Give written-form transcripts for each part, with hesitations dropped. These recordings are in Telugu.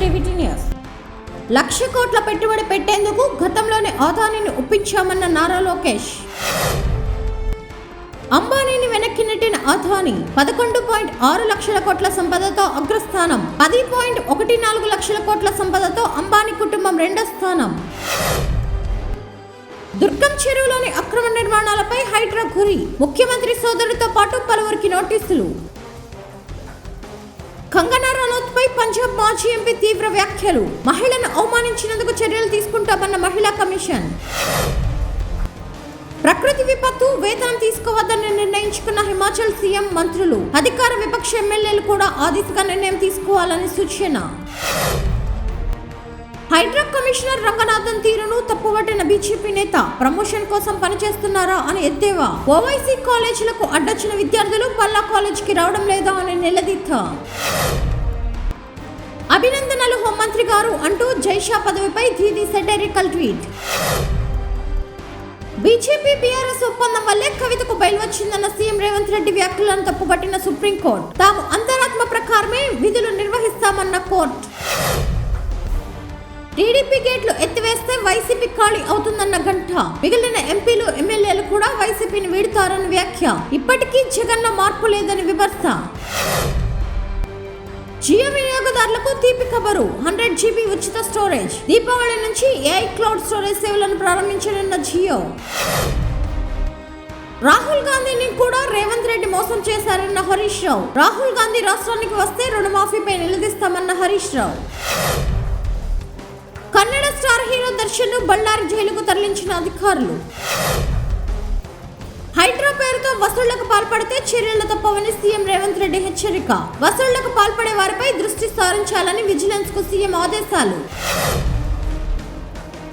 TV news. 1,00,000 కోట్ల పెట్టుబడి పెట్టేందుకు గతంలోనే అదానీని ఒప్పించామన్న నారా లోకేష్. అంబానీని వెనక్కి నెట్టిన అదానీ 11.6 లక్షల కోట్ల సంపదతో అగ్రస్థానం. 10.14 లక్షల కోట్ల సంపదతో అంబానీ కుటుంబం రెండో స్థానం. దుర్గం చెరువులోని అక్రమ నిర్మాణాలపై హైడ్రా గురి. ముఖ్యమంత్రి సోదరుడితో పాటు పలువురికి నోటీసులు. కంగనా రనౌత్ పై పంజాబ్ మాజీ ఎంపీ తీవ్ర వ్యాఖ్యలు. మహిళను అవమానించినందుకు చర్యలు తీసుకుంటామన్న మహిళా కమిషన్. ప్రకృతి విపత్తు వేతనం తీసుకోవద్దని నిర్ణయించుకున్న హిమాచల్ సీఎం, మంత్రులు, అధికార విపక్ష ఎమ్మెల్యేలు కూడా ఆ దిశగా నిర్ణయం తీసుకోవాలని సూచన. హైడ్రా కమిషనర్ రంగనాథన్ తీరును తప్పుపట్టిన బీజేపీ నేత. ప్రమోషన్ కోసం పనిచేస్తున్నారా అని ఎద్దేవా. ఓవైసీ కాలేజీలకు అడ్డొచ్చిన విద్యార్థులు పల్లా కాలేజీకి రావడం లేదా అని నిలదీత. అభినందనలు హోంమంత్రి గారు అంటూ Jay Shah పదవిపై Didi satirical tweet. BJP BRS ఒప్పందం వల్లే కవితకు బయలు వచ్చిందన్న సీఎం రేవంత్ రెడ్డి వ్యాఖ్యలను తప్పుపట్టిన సుప్రీంకోర్టు. తాము అంతరాత్మ ప్రకారమే విధులు నిర్వహిస్తామన్న కోర్టు. టీడీపీ గేట్లు ఎత్తివేస్తే వైసీపీ ఖాళీ అవుతుందన్న గంట. మిగిలిన ఎంపీలు, ఎమ్మెల్యేలు కూడా వైసీపీని వీడుతారన్న వ్యాఖ్య. ఇప్పటికీ జగన్లో మార్పు లేదని విమర్శ. జియో వినియోగదారులకు తీపి కబరు. 100 GB ఉచిత స్టోరేజ్. దీపావళి నుంచి ఏఐ క్లౌడ్ స్టోరేజ్ సేవలను ప్రారంభించనున్న జియో. రాహుల్ గాంధీని కూడా రేవంత్ రెడ్డి మోసం చేశారన్న హరీష్ రావు. రాహుల్ గాంధీ రాష్ట్రానికి వస్తే రుణమాఫీపై నిలదీస్తామన్న హరీష్ రావు. కన్నడ స్టార్ హీరో దర్శన్ బళ్ళారి జైలుకు తరలించిన అధికారులు. హైడ్రా పేరుతో వసూళ్లకు పాల్పడితే చర్యలు తప్పవని సీఎం రేవంత్ రెడ్డి హెచ్చరిక. వసూళ్లకు పాల్పడే వారిపై దృష్టి సారించాలని విజిలెన్స్ కు సీఎం ఆదేశాలు.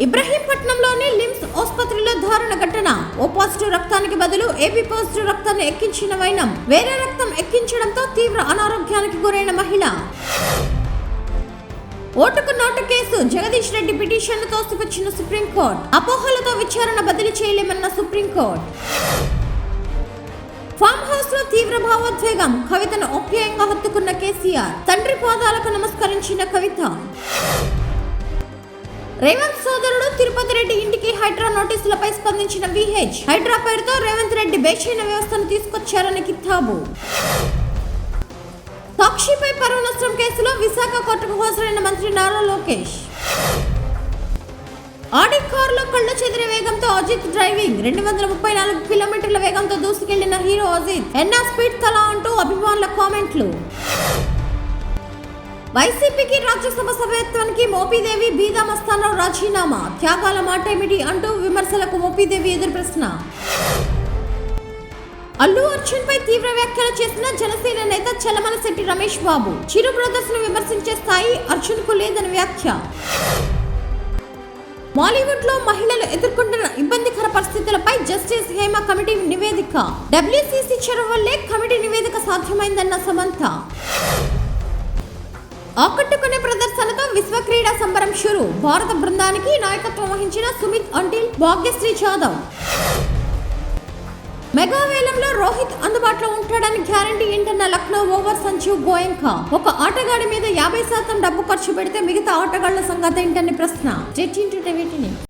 ఇబ్రహీంపట్నంలోని లిమ్స్ ఆసుపత్రిలో దారుణ ఘటన. ఓ పాజిటివ్ రక్తానికి బదులు ఏబీ పాజిటివ్ రక్తాన్ని ఎక్కించిన వైనం. వేరే రక్తం ఎక్కించడంతో తీవ్ర అనారోగ్యానికి గురైన మహిళ. ఓటుకు నోటు కేసు. జగదీష్ రెడ్డి పిటిషన్ను తోసిపుచ్చిన సుప్రీంకోర్టు. అపోహలతో విచారణ బదిలీ చేయలేమన్న సుప్రీంకోర్టు. ఫామ్ హౌస్ లో తీవ్ర భావోద్వేగం. కవితను ఆప్యాయంగా హత్తుకున్న కేసీఆర్. తండ్రి పాదాలకు నమస్కరించిన కవిత. రేవంత్ సోదరుడు తిరుపతి రెడ్డి ఇంటికి హైడ్రా నోటీసులపై స్పందించిన విహెచ్. హైడ్రా పేరుతో రేవంత్ రెడ్డి బేచైన వ్యవస్థను తీసుకొచ్చారని కితాబు. సాక్షిపై పరువు నష్టం కేసులో విశాఖ కోర్టుకు హాజరైన మంత్రి నారా లోకేష్. ఆడి కారులో కళ్ళ చెదిరే వేగంతో అజిత్ డ్రైవింగ్. 234 కిలోమీటర్ల వేగంతో దూసుకెళ్లిన హీరో అజిత్. ఎన్నా స్పీడ్ తలా అంటూ అభిమానుల కామెంట్లు. వైసీపీకి రాజ్యసభ సభ్యత్వానికి మోపిదేవి బీదా మస్తానరావు రాజీనామా. త్యాగాల మాటేమిటి అంటూ విమర్శలకు మోపిదేవి ఎదురు ప్రశ్న. అల్లు అర్జున్ పై తీవ్ర వ్యాఖ్యలు చేసిన జనసేన నేత చలమలశెట్టి రమేష్ బాబు. చిరు బ్రదర్స్ ను విమర్శించే స్థాయి అర్జున్ కు లేదని వ్యాఖ్య. బాలీవుడ్ లో మహిళలు ఎదుర్కొంటున్న ఇబ్బందికర పరిస్థితులపై జస్టిస్ హేమ కమిటీ నివేదిక. WCC చొరవ వల్లే కమిటీ నివేదిక సాధ్యమైందన్న సమంత. ఆకట్టుకునే ప్రదర్శనతో విశ్వ క్రీడా సంబరం షురు. భారత బృందానికి నాయకత్వం వహించిన సుమిత్ అంటిల్, భాగ్యశ్రీ జాదవ్. మెగా వేలంలో రోహిత్ అందుబాటులో ఉంటాడని గ్యారంటీ ఏంటన్న లక్నో ఓవర్ సంజీవ్ గోయంకా. ఒక ఆటగాడి మీద 50% డబ్బు ఖర్చు పెడితే మిగతా ఆటగాళ్ల సంగతి ఏంటని ప్రశ్న. Jet into TV news.